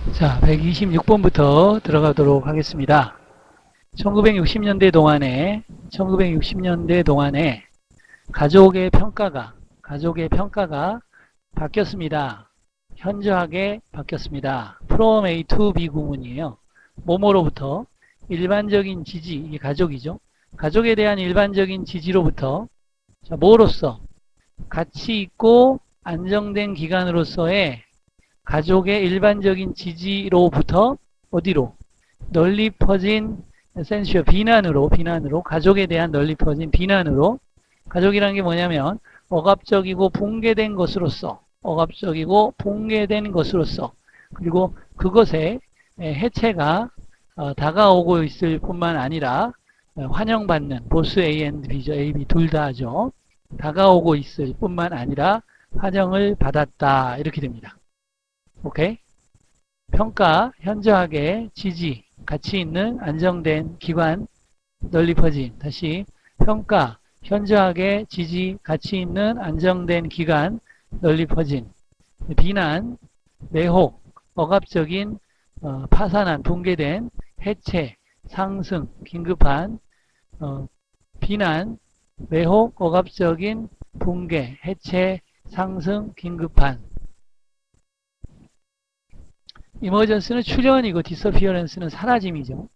자, 126번부터 들어가도록 하겠습니다. 1960년대 동안에 가족의 평가가 바뀌었습니다. 현저하게 바뀌었습니다. from A to B 구문이에요. 뭐뭐로부터 일반적인 지지, 이게 가족이죠. 가족에 대한 일반적인 지지로부터 자, 뭐로서 가치 있고 안정된 기관으로서의 가족의 일반적인 지지로부터 어디로? 널리 퍼진 센슈어 비난으로 가족에 대한 널리 퍼진 비난으로 가족이라는 게 뭐냐면 억압적이고 붕괴된 것으로서 그리고 그것의 해체가 다가오고 있을 뿐만 아니라 환영받는 보스 A and B죠. A, B 둘 다 하죠. 다가오고 있을 뿐만 아니라 환영을 받았다 이렇게 됩니다. 오케이? 평가, 현저하게, 지지, 가치 있는 안정된 기관, 널리 퍼진. 다시 평가, 현저하게, 지지, 가치 있는 안정된 기관, 널리 퍼진. 비난, 매혹, 억압적인, 파산한, 붕괴된, 해체, 상승, 긴급한, 비난, 매혹, 억압적인, 붕괴, 해체, 상승, 긴급한. 이머전스는 출현이고 디서피어런스는 사라짐이죠.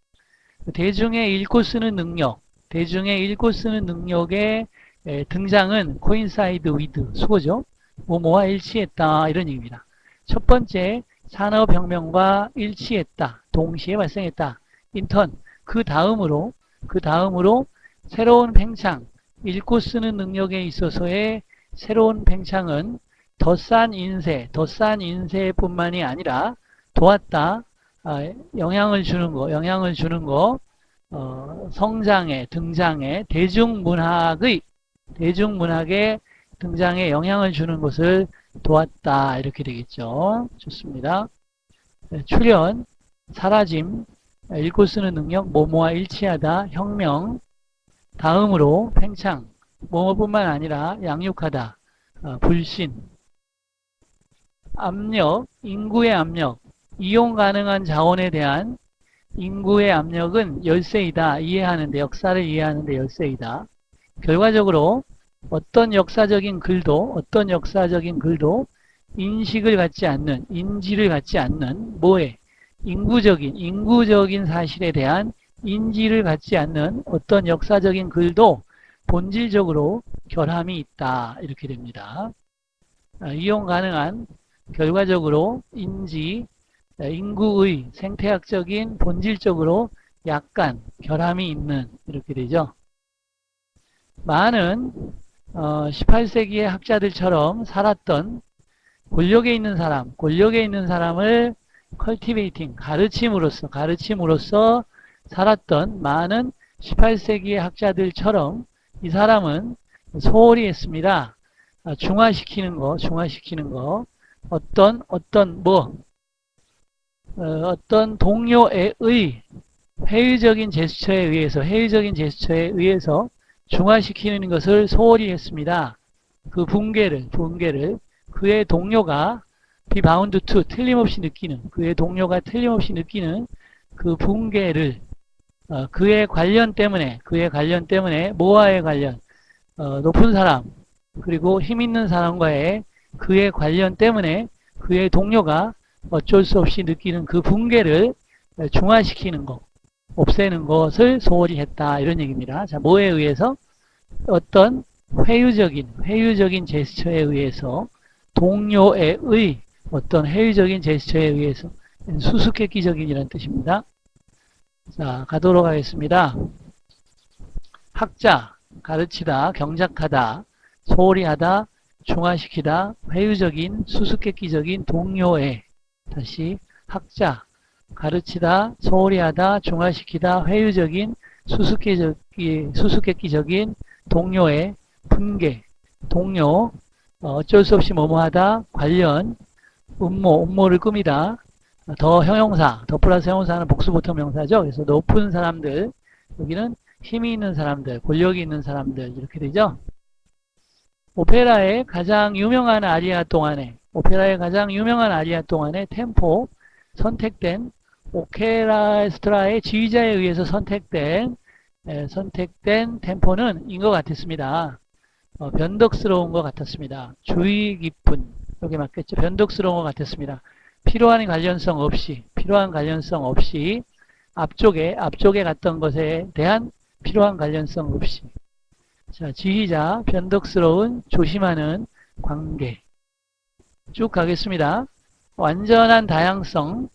대중의 읽고 쓰는 능력의 등장은 coincide with 수고죠. 뭐뭐와 일치했다 이런 얘기입니다. 첫 번째 산업혁명과 일치했다. 동시에 발생했다. 인턴 그 다음으로 새로운 팽창 읽고 쓰는 능력에 있어서의 새로운 팽창은 덧산 인쇄뿐만이 아니라 도왔다. 영향을 주는 거, 성장에, 등장에, 대중문학의 등장에 영향을 주는 것을 도왔다. 이렇게 되겠죠. 좋습니다. 출현, 사라짐, 읽고 쓰는 능력, 뭐뭐와 일치하다, 혁명, 다음으로 팽창, 뭐뭐뿐만 아니라 양육하다, 불신, 압력, 인구의 압력, 이용 가능한 자원에 대한 인구의 압력은 열쇠이다. 역사를 이해하는데 열쇠이다. 결과적으로 어떤 역사적인 글도 인지를 갖지 않는 뭐에 인구적인 사실에 대한 인지를 갖지 않는 어떤 역사적인 글도 본질적으로 결함이 있다. 이렇게 됩니다. 이용 가능한 결과적으로 인구의 생태학적인 본질적으로 약간 결함이 있는 이렇게 되죠. 많은 18세기의 학자들처럼 살았던 권력에 있는 사람을 cultivating 가르침으로써 살았던 많은 18세기의 학자들처럼 이 사람은 소홀히 했습니다. 중화시키는 거 어떤 동료의 회의적인 제스처에 의해서 중화시키는 것을 소홀히 했습니다. 그 붕괴를 그의 동료가 비바운드 투 그의 동료가 틀림없이 느끼는 그 붕괴를 그의 관련 때문에 뭐와의 관련 높은 사람 그리고 힘 있는 사람과의 그의 관련 때문에 그의 동료가 어쩔 수 없이 느끼는 그 붕괴를 중화시키는 것, 없애는 것을 소홀히 했다. 이런 얘기입니다. 자, 뭐에 의해서? 어떤 회유적인 제스처에 의해서 동료의 어떤 회유적인 제스처에 의해서 수수께끼적인이라는 뜻입니다. 자, 가도록 하겠습니다. 학자, 가르치다, 경작하다, 소홀히 하다, 중화시키다, 회유적인, 수수께끼적인 동료의 다시 학자, 가르치다, 소홀히 하다, 중화시키다, 회유적인, 수수께끼적인 동료의 분계, 동료, 어쩔 수 없이 뭐뭐하다, 관련, 음모를 꾸미다, 더 플러스 형용사는 복수보통 명사죠. 그래서 높은 사람들, 여기는 힘이 있는 사람들, 권력이 있는 사람들 이렇게 되죠. 오페라의 가장 유명한 아리아 동안에 템포 선택된 오케스트라의 지휘자에 의해서 선택된 템포는 인 것 같았습니다. 변덕스러운 것 같았습니다. 주의 깊은, 여기 맞겠죠? 변덕스러운 것 같았습니다. 필요한 관련성 없이 앞쪽에 갔던 것에 대한 필요한 관련성 없이. 자, 지휘자, 변덕스러운, 조심하는 관계. 쭉 가겠습니다. 완전한 다양성,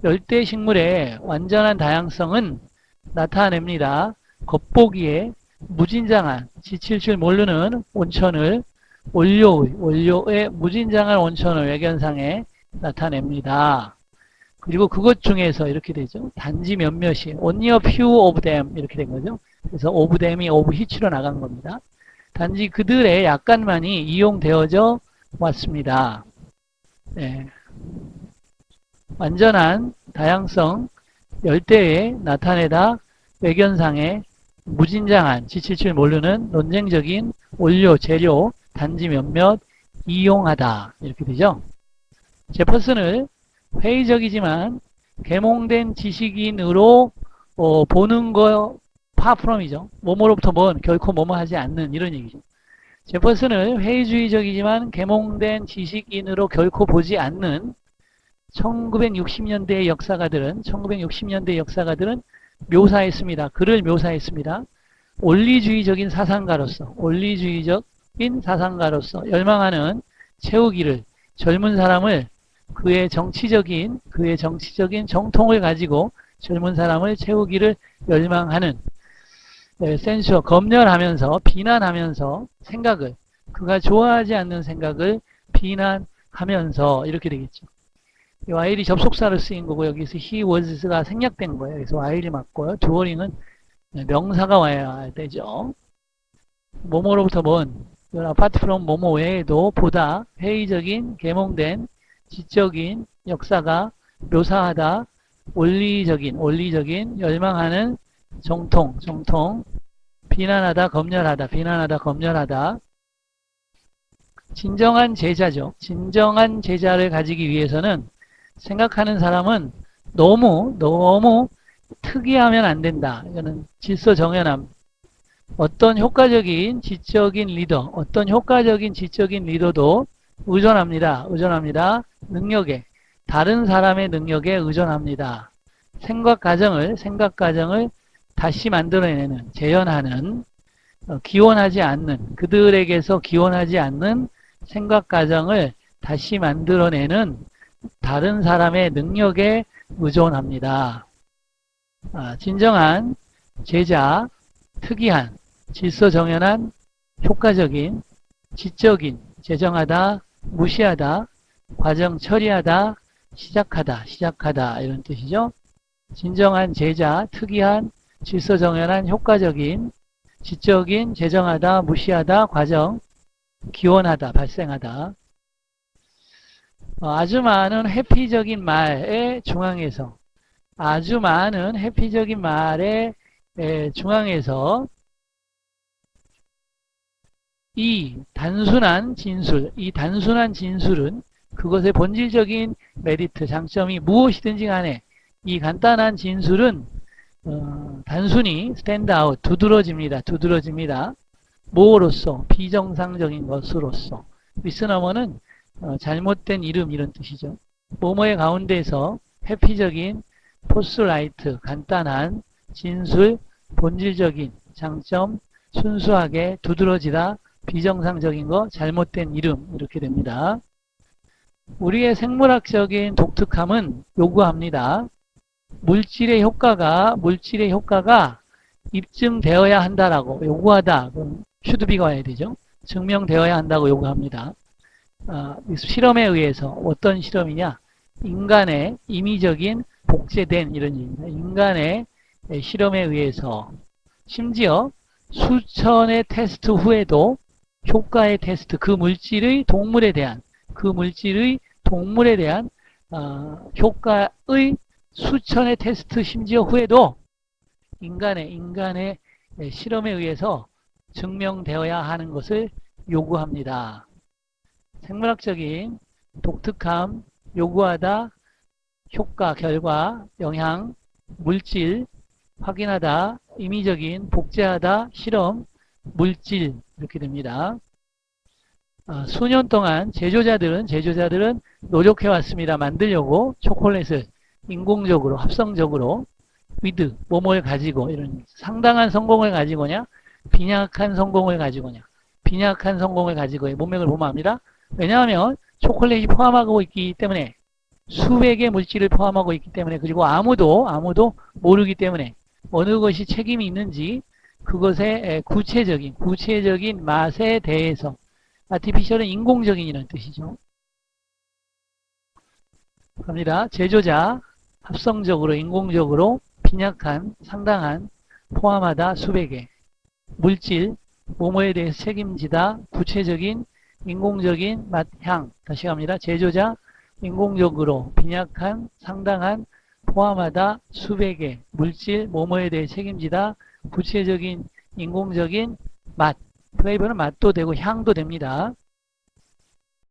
열대식물의 완전한 다양성은 나타냅니다. 겉보기에 무진장한, 지칠 줄 모르는 온천을 원료의 무진장한 온천을 외견상에 나타냅니다. 그리고 그것 중에서 이렇게 되죠. 단지 몇몇이 only a few of them 이렇게 된 거죠. 그래서 of them이 of each로 나간 겁니다. 단지 그들의 약간만이 이용되어져 왔습니다. 네. 완전한 다양성 열대에 나타내다 외견상에 무진장한, 지칠 줄 모르는 논쟁적인 원료, 재료, 단지 몇몇 이용하다 이렇게 되죠. 제퍼슨을 회의적이지만 계몽된 지식인으로 보는 거 파프롬이죠. 뭐뭐로부터 먼, 결코 뭐뭐 하지 않는 이런 얘기죠. 제퍼슨을 회의주의적이지만 계몽된 지식인으로 결코 보지 않는 1960년대의 역사가들은 묘사했습니다. 그를 묘사했습니다. 원리주의적인 사상가로서 열망하는 채우기를 젊은 사람을 그의 정치적인 정통을 가지고 젊은 사람을 채우기를 열망하는 센슈어, 검열하면서 비난하면서 생각을 그가 좋아하지 않는 생각을 비난하면서 이렇게 되겠죠. 이 while이 접속사로 쓰인 거고 여기서 he was가 생략된 거예요. 그래서 while이 맞고요. during은 명사가 와야 되죠. 뭐뭐로부터 먼 apart from 뭐뭐 외에도 보다 회의적인 계몽된 지적인 역사가 묘사하다 원리적인 열망하는 정통 비난하다 검열하다 진정한 제자죠. 진정한 제자를 가지기 위해서는 생각하는 사람은 너무 특이하면 안 된다. 이거는 질서 정연함. 어떤 효과적인 지적인 리더도 의존합니다. 능력에, 다른 사람의 능력에 의존합니다. 생각 과정을 다시 만들어내는, 재현하는, 그들에게서 기원하지 않는 생각 과정을 다시 만들어내는 다른 사람의 능력에 의존합니다. 진정한 제자, 특이한, 질서정연한, 효과적인, 지적인, 제정하다, 무시하다, 과정 처리하다, 시작하다 이런 뜻이죠. 진정한 제자, 특이한, 질서정연한, 효과적인, 지적인, 제정하다, 무시하다, 과정, 기원하다, 발생하다. 아주 많은 회피적인 말의 중앙에서 이 단순한 진술은 그것의 본질적인 메리트, 장점이 무엇이든지 간에 이 간단한 진술은 단순히 스탠드 아웃, 두드러집니다. 뭐로서? 비정상적인 것으로서. 미스너머는 잘못된 이름 이런 뜻이죠. 뭐뭐의 가운데서 회피적인 포스라이트, 간단한 진술, 본질적인 장점, 순수하게 두드러지다, 비정상적인 거, 잘못된 이름 이렇게 됩니다. 우리의 생물학적인 독특함은 요구합니다. 물질의 효과가 입증되어야 한다라고 요구하다. 그럼 should be가 와야 되죠. 증명되어야 한다고 요구합니다. 실험에 의해서 어떤 실험이냐? 인간의 임의적인 복제된 이런 얘기입니다. 인간의 실험에 의해서 심지어 수천의 테스트 후에도 효과의 테스트, 그 물질의 동물에 대한 효과의 수천의 테스트 심지어 후에도 인간의 실험에 의해서 증명되어야 하는 것을 요구합니다. 생물학적인 독특함, 요구하다, 효과, 결과, 영향, 물질, 확인하다, 임의적인, 복제하다, 실험, 물질 이렇게 됩니다. 수년 동안 제조자들은 노력해 왔습니다. 만들려고 초콜릿을 인공적으로 합성적으로 with 뭐뭐를 가지고 이런 상당한 성공을 가지고냐 빈약한 성공을 가지고냐 빈약한 성공을 가지고의 문맥을 보면 합니다. 왜냐하면 초콜릿이 포함하고 있기 때문에 수백의 물질을 포함하고 있기 때문에 그리고 아무도 모르기 때문에 어느 것이 책임이 있는지 그것의 구체적인 맛에 대해서 아티피셜은 인공적인이라는 뜻이죠. 갑니다. 제조자 합성적으로 인공적으로 빈약한 상당한 포함하다 수백의 물질 뭐뭐에 대해서 책임지다 구체적인 인공적인 맛, 향 다시 갑니다. 제조자 인공적으로 빈약한 상당한 포함하다 수백의 물질 뭐뭐에 대해 책임지다 구체적인 인공적인 맛 플레이버는 맛도 되고 향도 됩니다.